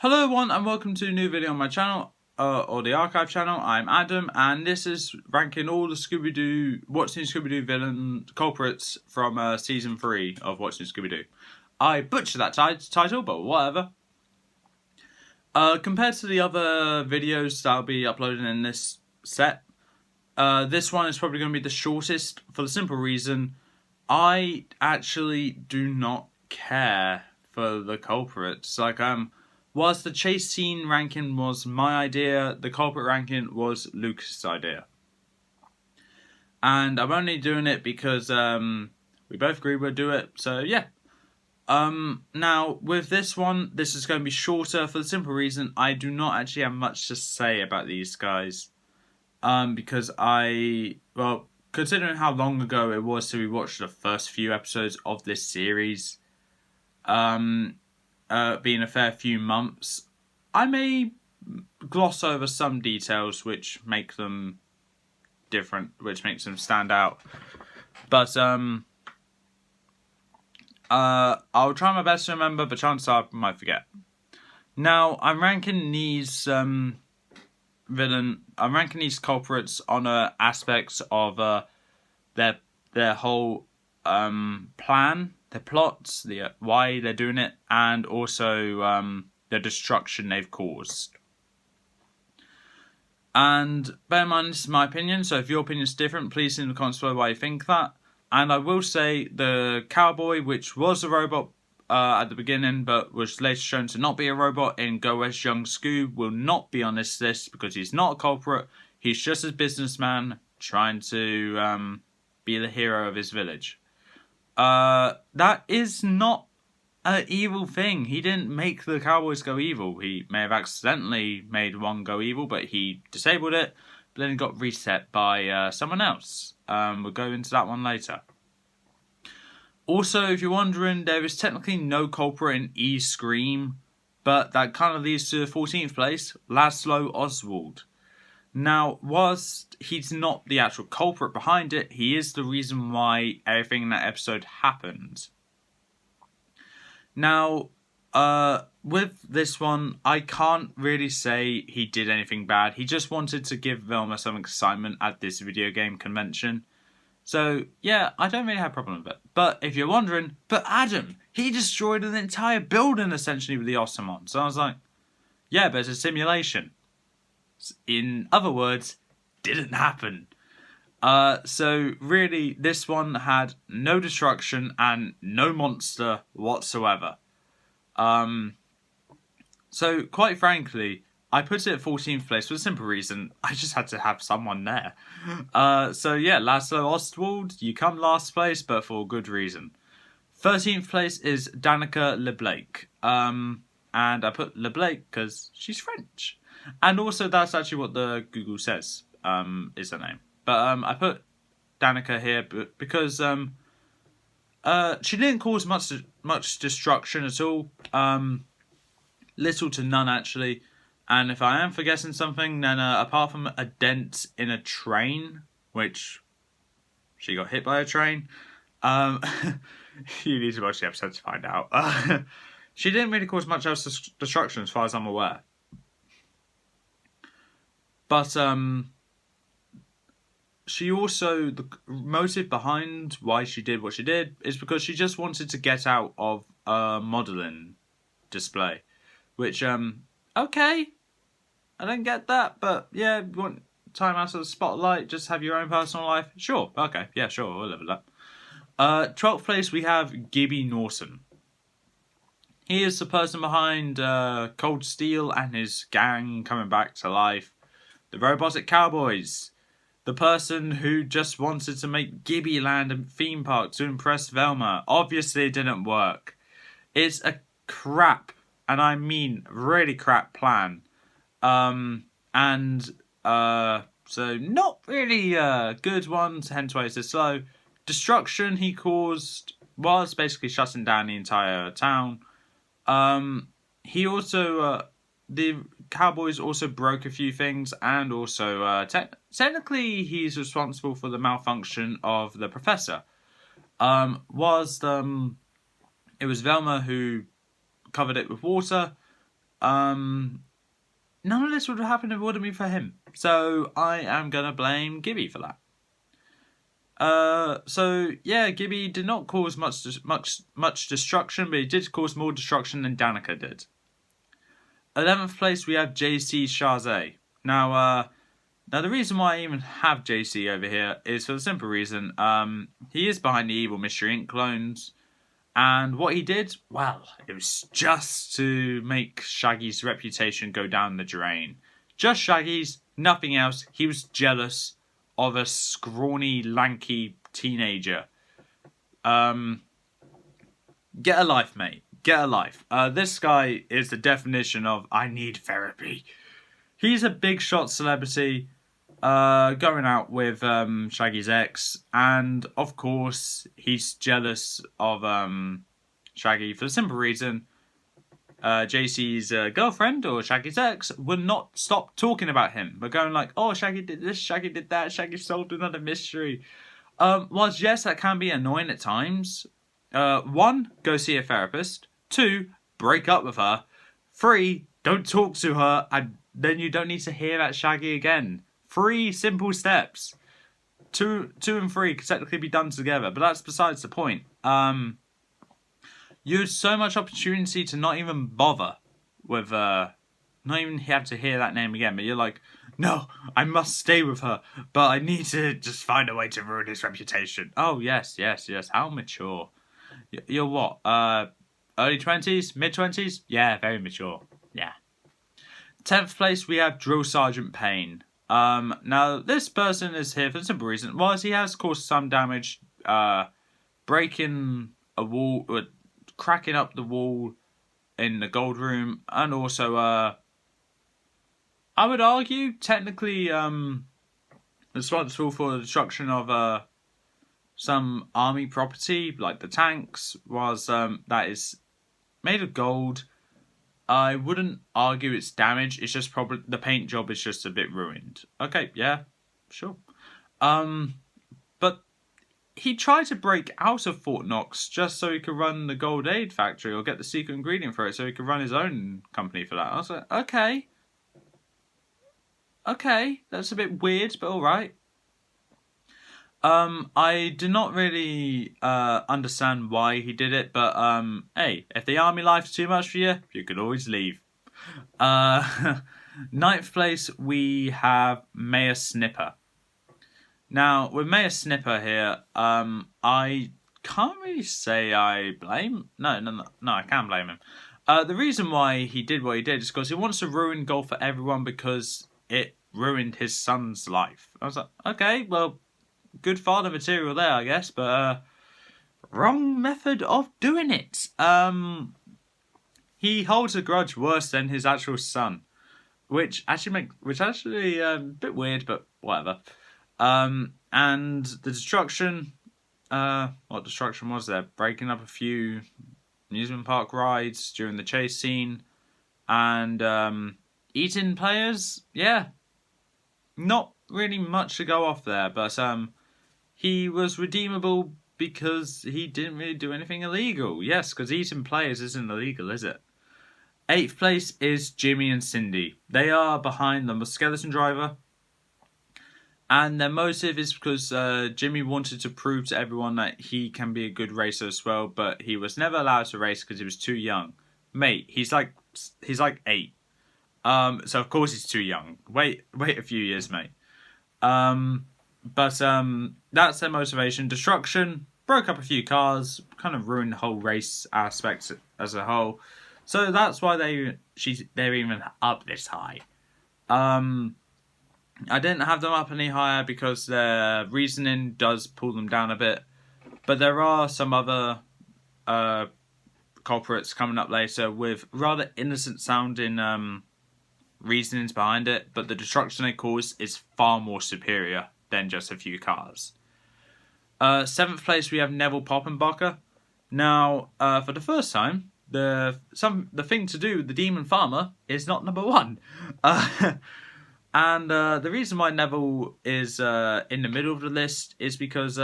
Hello everyone and welcome to a new video on my channel, or the archive channel. I'm Adam and this is ranking all the Scooby-Doo, What's New Scooby-Doo villain culprits from season 3 of What's New Scooby-Doo. I butchered that title, but whatever. Compared to the other videos that I'll be uploading in this set, this one is probably going to be the shortest for the simple reason I actually do not care for the culprits. Whilst the chase scene ranking was my idea, the culprit ranking was Lucas' idea. And I'm only doing it because we both agreed we'd do it, so yeah. Now, with this one, this is going to be shorter for the simple reason I do not actually have much to say about these guys. Because considering how long ago it was till we watched the first few episodes of this series, being a fair few months, I may gloss over some details which make them different, which makes them stand out. But I'll try my best to remember, but chances are I might forget. Now, I'm ranking these culprits on aspects of their whole plan, their plots, why they're doing it, and also the destruction they've caused. And bear in mind, this is my opinion, so if your opinion is different, please in the comments below why you think that. And I will say the cowboy, which was a robot at the beginning, but was later shown to not be a robot in Go West Young Scoob, will not be on this list because he's not a culprit. He's just a businessman trying to be the hero of his village. That is not an evil thing. He didn't make the cowboys go evil. He may have accidentally made one go evil, but he disabled it, but then it got reset by someone else. We'll go into that one later. Also, if you're wondering, there is technically no culprit in E-Scream, but that kind of leads to the 14th place, Laszlo Oswald. Now, whilst he's not the actual culprit behind it, he is the reason why everything in that episode happened. Now, with this one, I can't really say he did anything bad. He just wanted to give Velma some excitement at this video game convention. So, yeah, I don't really have a problem with it. But if you're wondering, but Adam, he destroyed an entire building essentially with the Ossamon. So I was like, yeah, but it's a simulation. In other words, didn't happen. So really, this one had no destruction and no monster whatsoever. So quite frankly, I put it at 14th place for the simple reason I just had to have someone there. So yeah, Laszlo Ostwald, you come last place, but for good reason. 13th place is Danica LeBlake. And I put LeBlake because she's French. And also, that's actually what the Google says is her name. But I put Danica here because she didn't cause much destruction at all. Little to none, actually. And if I am forgetting something, then apart from a dent in a train, which she got hit by a train, you need to watch the episode to find out. She didn't really cause much else destruction as far as I'm aware. But she also, the motive behind why she did what she did is because she just wanted to get out of a modelling display. Which, okay, I don't get that, but yeah, you want time out of the spotlight, just have your own personal life? Sure, okay, yeah, sure, we'll live with that. 12th place, we have Gibby Norton. He is the person behind Cold Steel and his gang coming back to life. The Robotic Cowboys. The person who just wanted to make Gibby Land a theme park to impress Velma. Obviously it didn't work. It's a crap, and I mean really crap plan. So not really a good one, hence why it's so slow. Destruction he caused was basically shutting down the entire town. He also, the Cowboys also broke a few things, and also technically he's responsible for the malfunction of the Professor. It was Velma who covered it with water, none of this would have happened if it wouldn't be for him. So I am gonna blame Gibby for that. So yeah, Gibby did not cause much destruction, but he did cause more destruction than Danica did. 11th place we have JC Chazé. Now the reason why I even have JC over here is for the simple reason, he is behind the Evil Mystery Inc. clones, and what he did, well, it was just to make Shaggy's reputation go down the drain. Just Shaggy's, nothing else. He was jealous of a scrawny, lanky teenager. Get a life, mate. Get a life. This guy is the definition of I need therapy. He's a big shot celebrity, going out with Shaggy's ex, and of course he's jealous of Shaggy for the simple reason JC's girlfriend or Shaggy's ex would not stop talking about him. We're going like, oh, Shaggy did this, Shaggy did that, Shaggy solved another mystery. Whilst yes, that can be annoying at times. 1, go see a therapist. 2, break up with her. 3, don't talk to her, and then you don't need to hear that Shaggy again. 3 simple steps. 2 and 3 could technically be done together, but that's besides the point. You had so much opportunity to not even bother with, not even have to hear that name again, but you're like, no, I must stay with her, but I need to just find a way to ruin his reputation. Oh, yes, how mature. You're what, early 20s, mid-20s? Yeah, very mature, yeah. 10th place, we have Drill Sergeant Payne. Now, this person is here for the simple reason, he has caused some damage, breaking a wall, cracking up the wall in the gold room, and also, I would argue, technically, responsible for the destruction of, some army property, like the tanks, that is made of gold. I wouldn't argue it's damaged, it's just probably, the paint job is just a bit ruined. Okay, yeah, sure. But he tried to break out of Fort Knox just so he could run the Gold Aid factory or get the secret ingredient for it so he could run his own company for that. I was like, okay, that's a bit weird, but alright. I do not really understand why he did it, but hey, if the army life's too much for you, you could always leave. 9th place, we have Mayor Snipper. Now, with Mayor Snipper here, I can't really say I blame... No, I can't blame him. The reason why he did what he did is because he wants to ruin golf for everyone because it ruined his son's life. I was like, okay, well... good father material there, I guess, but wrong method of doing it. He holds a grudge worse than his actual son, which actually a bit weird, but whatever. And the destruction, what destruction was there? Breaking up a few amusement park rides during the chase scene, and eating players. Yeah, not really much to go off there, but he was redeemable because he didn't really do anything illegal. Yes, because eating players isn't illegal, is it? 8th place is Jimmy and Cindy. They are behind the skeleton driver. And their motive is because Jimmy wanted to prove to everyone that he can be a good racer as well, but he was never allowed to race because he was too young. Mate, he's like 8. So of course he's too young. Wait a few years, mate. But that's their motivation. Destruction, broke up a few cars, kind of ruined the whole race aspect as a whole. So that's why they're even up this high. I didn't have them up any higher because their reasoning does pull them down a bit. But there are some other culprits coming up later with rather innocent sounding reasonings behind it, but the destruction they cause is far more superior than just a few cars. 7th place, we have Neville Poppenbacher. Now, for the first time, the thing to do, the Demon Farmer, is not number 1. And the reason why Neville is in the middle of the list is because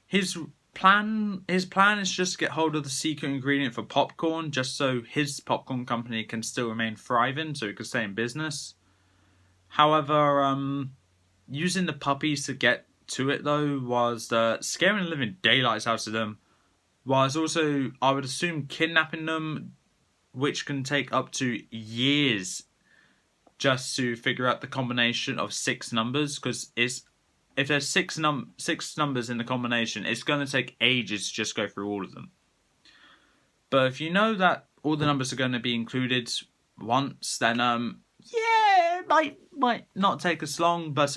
his his plan is just to get hold of the secret ingredient for popcorn, just so his popcorn company can still remain thriving, so he can stay in business. However, using the puppies to get to it though was scaring the living daylights out of them. Was also, I would assume, kidnapping them, which can take up to years just to figure out the combination of 6 numbers, because if there's six numbers in the combination, it's going to take ages to just go through all of them. But if you know that all the numbers are going to be included once, then yeah, it might not take as long. But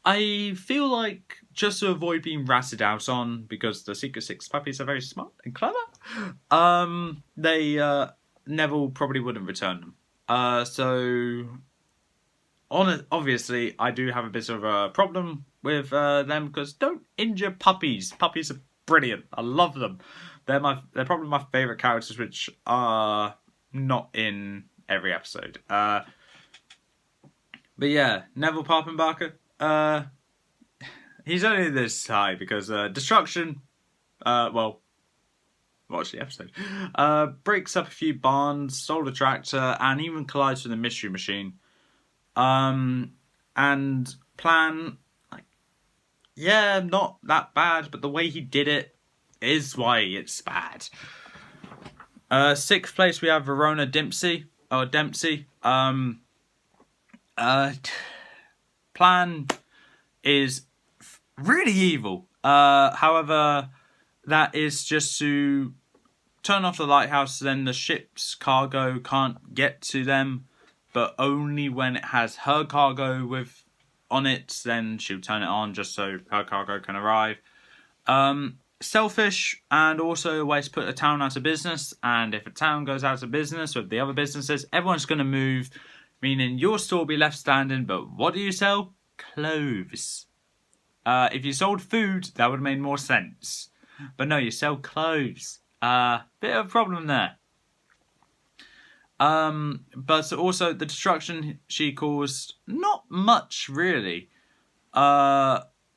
I feel like, just to avoid being ratted out on, because the Secret Six puppies are very smart and clever, Neville probably wouldn't return them. Obviously, I do have a bit of a problem with them, because don't injure puppies. Puppies are brilliant. I love them. They're probably my favourite characters, which are not in every episode. But yeah, Neville Papenbarker. He's only this high because Destruction, watch the episode, breaks up a few barns, stole a tractor, and even collides with the Mystery Machine. And Plan, not that bad, but the way he did it is why it's bad. 6th place we have Verona Dempsey. Plan is really evil. However, that is just to turn off the lighthouse, then the ship's cargo can't get to them, but only when it has her cargo on it, then she'll turn it on just so her cargo can arrive. Selfish, and also a way to put a town out of business, and if a town goes out of business with the other businesses, everyone's going to move, meaning your store will be left standing, but what do you sell? Clothes. If you sold food, that would have made more sense. But no, you sell clothes. Bit of a problem there. But also the destruction she caused, not much really.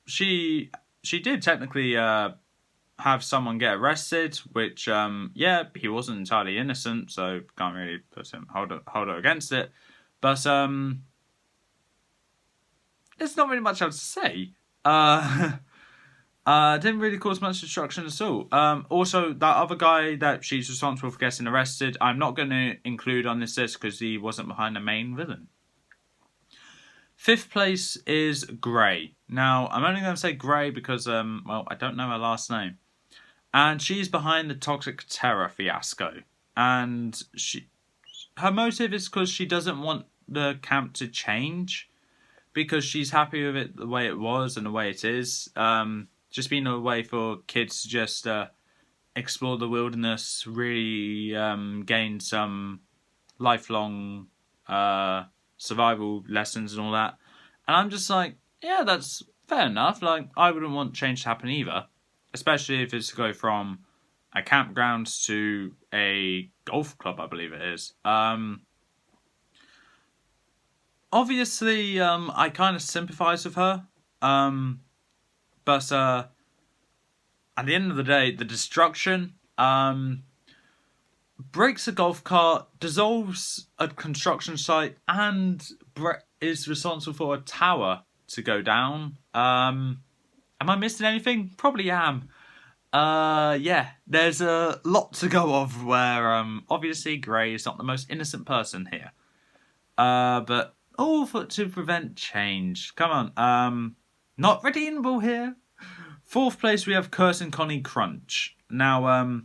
She did technically have someone get arrested, which he wasn't entirely innocent, so can't really put him hold her against it. But there's not really much else to say. Didn't really cause much destruction at all. Also, that other guy that she's responsible for getting arrested, I'm not going to include on this list because he wasn't behind the main villain. 5th place is Grey. Now, I'm only going to say Grey because, I don't know her last name. And she's behind the Toxic Terror fiasco. And her motive is because she doesn't want the camp to change, because she's happy with it the way it was and the way it is. Just being a way for kids to just explore the wilderness, really gain some lifelong survival lessons and all that. And I'm just like, yeah, that's fair enough. Like, I wouldn't want change to happen either, especially if it's to go from a campground to a golf club, I believe it is. Obviously, I kind of sympathise with her. But at the end of the day, the destruction breaks a golf cart, dissolves a construction site, and is responsible for a tower to go down. Am I missing anything? Probably am. There's a lot to go of where obviously Grey is not the most innocent person here. But all to prevent change. Come on. Not redeemable here. 4th place we have Curse and Connie Crunch. Now,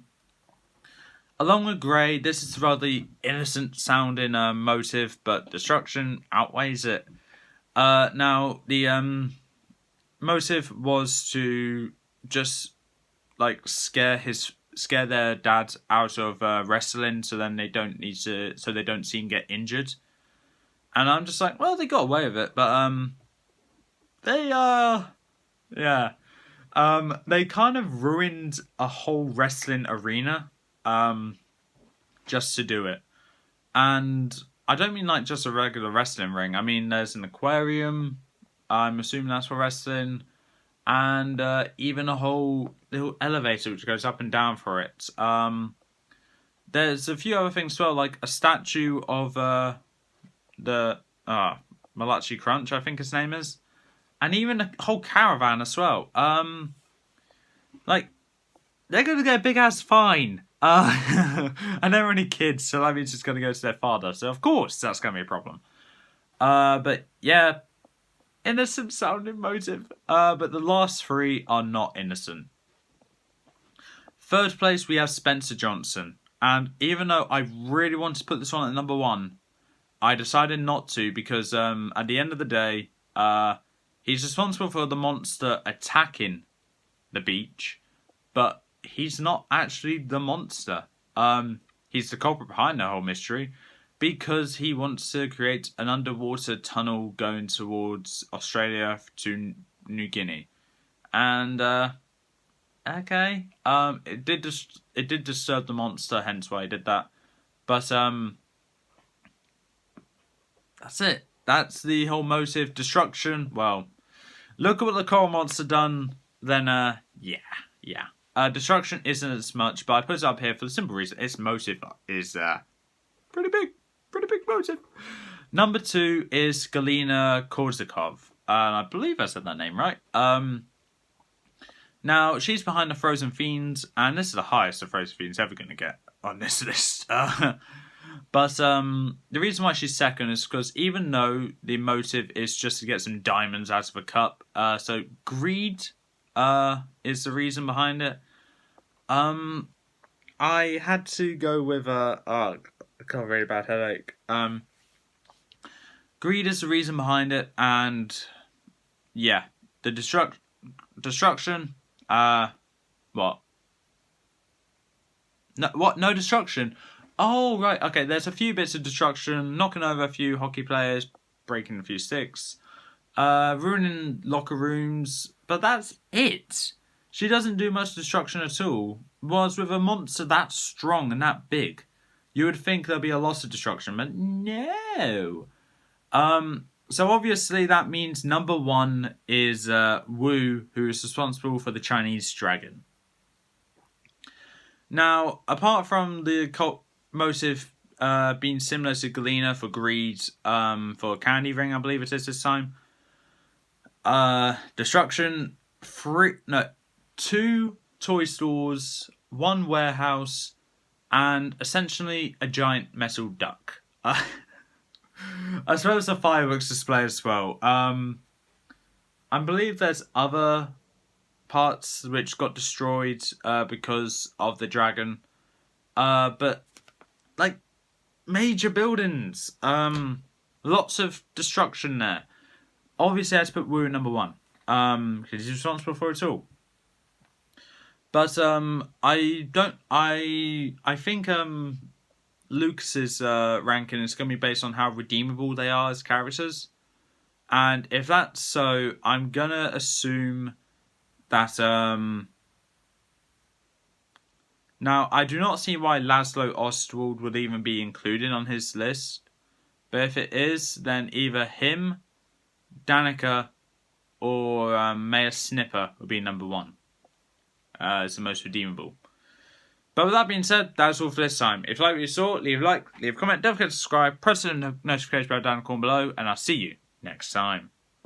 along with Grey, this is a rather innocent sounding motive, but destruction outweighs it. Now, the motive was to just scare their dad out of wrestling, so then they don't see him get injured. And I'm just like, well, they got away with it, but they kind of ruined a whole wrestling arena just to do it. And I don't mean like just a regular wrestling ring. I mean, there's an aquarium. I'm assuming that's for wrestling. and even a whole little elevator which goes up and down for it. There's a few other things as well, like a statue of the Malachi Crunch, I think his name is, and even a whole caravan as well. Like, they're gonna get a big ass fine. And they're only kids, so that means it's gonna go to their father. So of course that's gonna be a problem. But yeah, innocent sounding motive. But the last three are not innocent. Third place we have Spencer Johnson, and even though I really wanted to put this one at number 1, I decided not to because at the end of the day, he's responsible for the monster attacking the beach, but he's not actually the monster. He's the culprit behind the whole mystery because he wants to create an underwater tunnel going towards Australia to New Guinea. And okay, it did disturb the monster, hence why he did that. But that's it. That's the whole motive. Destruction. Well, look at what the coral monster done. Then yeah. Destruction isn't as much, but I put it up here for the simple reason its motive is pretty big motive. Number 2 is Galina Korzakov. I believe I said that name right. Now she's behind the Frozen Fiends, and this is the highest the Frozen Fiends ever going to get on this list. But the reason why she's second is because even though the motive is just to get some diamonds out of a cup, so greed is the reason behind it. I had to go with I got a really bad headache. Greed is the reason behind it, and yeah, the destruction. What? No destruction. Oh right, okay. There's a few bits of destruction, knocking over a few hockey players, breaking a few sticks, ruining locker rooms, but that's it. She doesn't do much destruction at all. Whereas with a monster that strong and that big, you would think there'd be a lot of destruction, but no. So obviously that means number 1 is Wu, who is responsible for the Chinese dragon. Now, apart from the cult motive being similar to Galena for greed, for Candy Ring, I believe it is this time. Destruction, 2 toy stores, 1 warehouse, and essentially a giant metal duck. I suppose a fireworks display as well. I believe there's other parts which got destroyed because of the dragon. But like major buildings, lots of destruction there. Obviously, I had to put Wu at number 1 because he's responsible for it all. But I think Lucas's ranking is going to be based on how redeemable they are as characters, and if that's so, I'm gonna assume that now I do not see why Laszlo Ostwald would even be included on his list, but if it is, then either him, Danica, or Mayor Snipper would be number 1 as the most redeemable. But with that being said, that's all for this time. If you like what you saw, leave a like, leave a comment, don't forget to subscribe, press the notification bell down the corner below, and I'll see you next time.